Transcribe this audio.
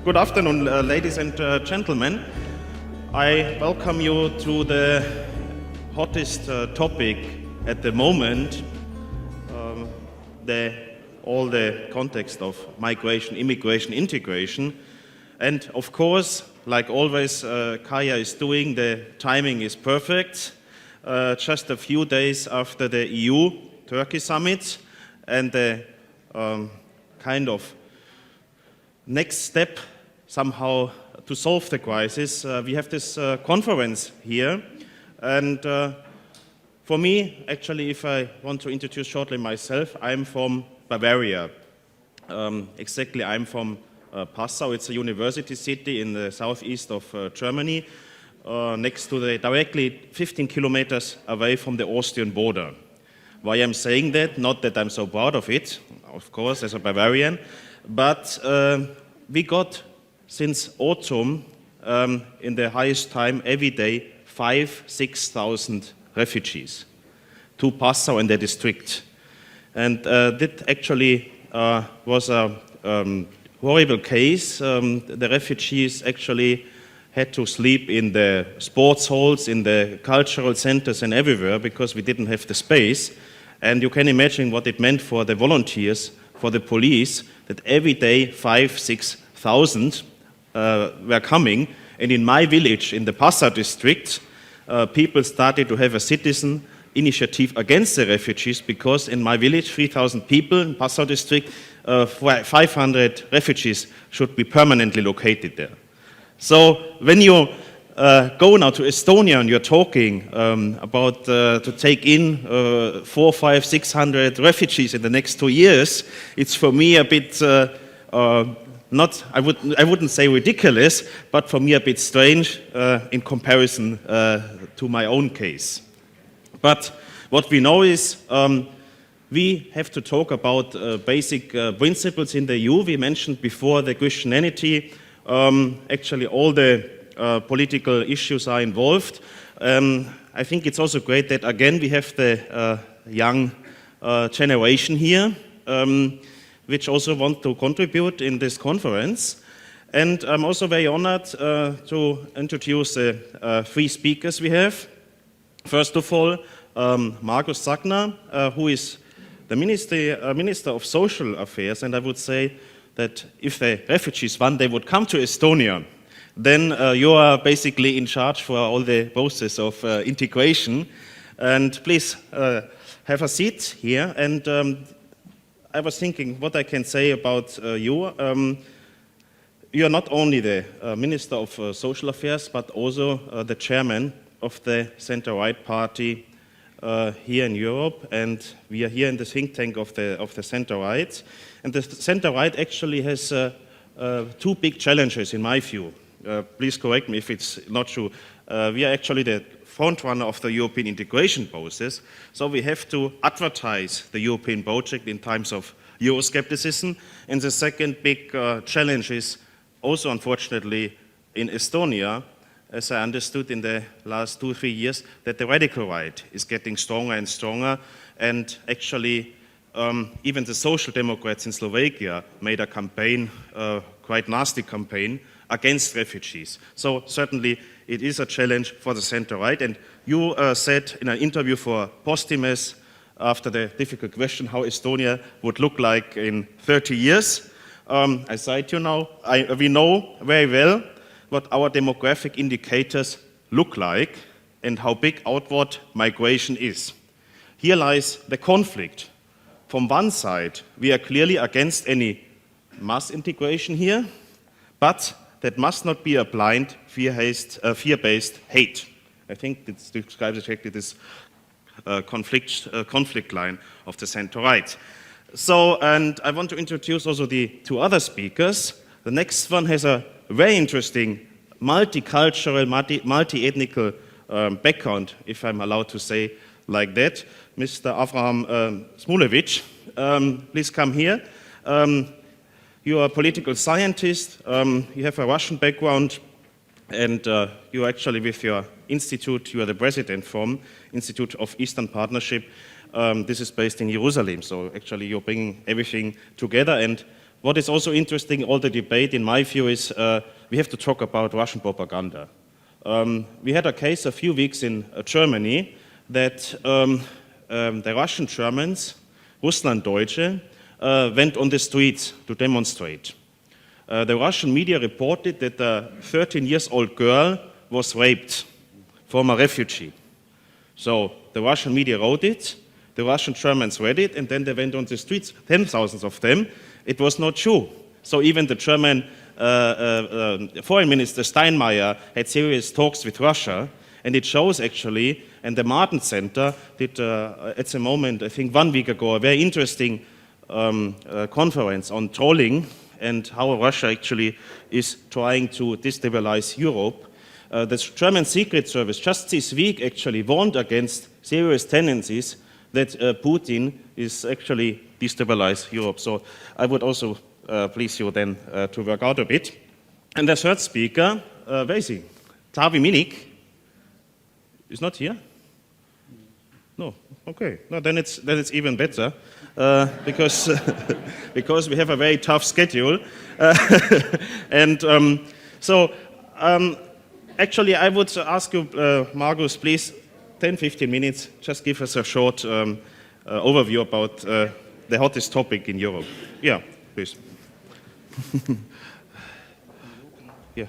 Good afternoon, ladies and gentlemen. I welcome you to the hottest topic at the moment, all the context of migration, immigration, integration. And of course, like always, Kaya is doing, the timing is perfect. Just a few days after the EU-Turkey summit and the kind of next step somehow to solve the crisis, we have this conference here. And for me, actually, if I want to introduce shortly myself, I'm from Bavaria. Exactly, I'm from Passau. It's a university city in the southeast of Germany, next to directly 15 kilometers away from the Austrian border. Why I'm saying that? Not that I'm so proud of it, of course, as a Bavarian, but we got since autumn, in the highest time, every day, 5,000–6,000 refugees to Passau and the district. And that actually was a horrible case. The refugees actually had to sleep in the sports halls, in the cultural centers and everywhere because we didn't have the space. And you can imagine what it meant for the volunteers, for the police, that every day 5,000–6,000 were coming. And in my village, in the Passau district, people started to have a citizen initiative against the refugees because in my village, 3,000 people in Passau district, 500 refugees should be permanently located there. So when you go now to Estonia and you're talking about to take in 400, 500, 600 refugees in the next 2 years, it's for me a bit I wouldn't say ridiculous, but for me a bit strange in comparison to my own case. But what we know is we have to talk about basic principles in the EU. We mentioned before the Christianity. Actually, all the political issues are involved. I think it's also great that, again, we have the young generation here, which also want to contribute in this conference. And I'm also very honored to introduce the three speakers we have. First of all, Markus Sagner, who is the Minister of Social Affairs, and I would say that if the refugees one day would come to Estonia, then you are basically in charge for all the process of integration. And please have a seat here. And I was thinking what I can say about you. You are not only the Minister of Social Affairs, but also the chairman of the center-right party here in Europe, and we are here in the think tank of the center-right. And the center-right actually has two big challenges in my view. Please correct me if it's not true. We are actually the frontrunner of the European integration process, so we have to advertise the European project in times of Euroscepticism. And the second big challenge is also, unfortunately, in Estonia, as I understood in the last 2–3 years, that the radical right is getting stronger and stronger, and actually even the Social Democrats in Slovakia made a campaign, quite nasty campaign, against refugees. So certainly it is a challenge for the center-right. And you said in an interview for Postimes, after the difficult question how Estonia would look like in 30 years, I cite you now, we know very well what our demographic indicators look like and how big outward migration is. Here lies the conflict. From one side, we are clearly against any mass integration here, but that must not be a blind, fear-based hate. I think this describes exactly this conflict line of the center-right. So, and I want to introduce also the two other speakers. The next one has a very interesting multicultural, multi-ethnical background, if I'm allowed to say like that. Mr. Avram Smulevich, please come here. You are a political scientist, you have a Russian background, and you actually with your institute, you are the president from Institute of Eastern Partnership. This is based in Jerusalem, so actually you're bringing everything together. And what is also interesting, all the debate, in my view, is we have to talk about Russian propaganda. We had a case a few weeks in Germany that the Russian Germans, Russlanddeutsche, went on the streets to demonstrate. The Russian media reported that a 13-year-old girl was raped from a refugee. So the Russian media wrote it, the Russian Germans read it, and then they went on the streets, 10,000 of them. It was not true. So even the German Foreign Minister Steinmeier had serious talks with Russia, and it shows actually, and the Martin Center did at the moment, I think 1 week ago, a very interesting conference on trolling and how Russia actually is trying to destabilize Europe. The German Secret Service just this week actually warned against serious tendencies that Putin is actually destabilize Europe. So I would also please you then to work out a bit. And the third speaker, where is he? Tavi Minik is not here? No, okay. No, then it's even better because because we have a very tough schedule. And actually, I would ask you, Margus, please, 10-15 minutes, just give us a short overview about the hottest topic in Europe. Yeah, please.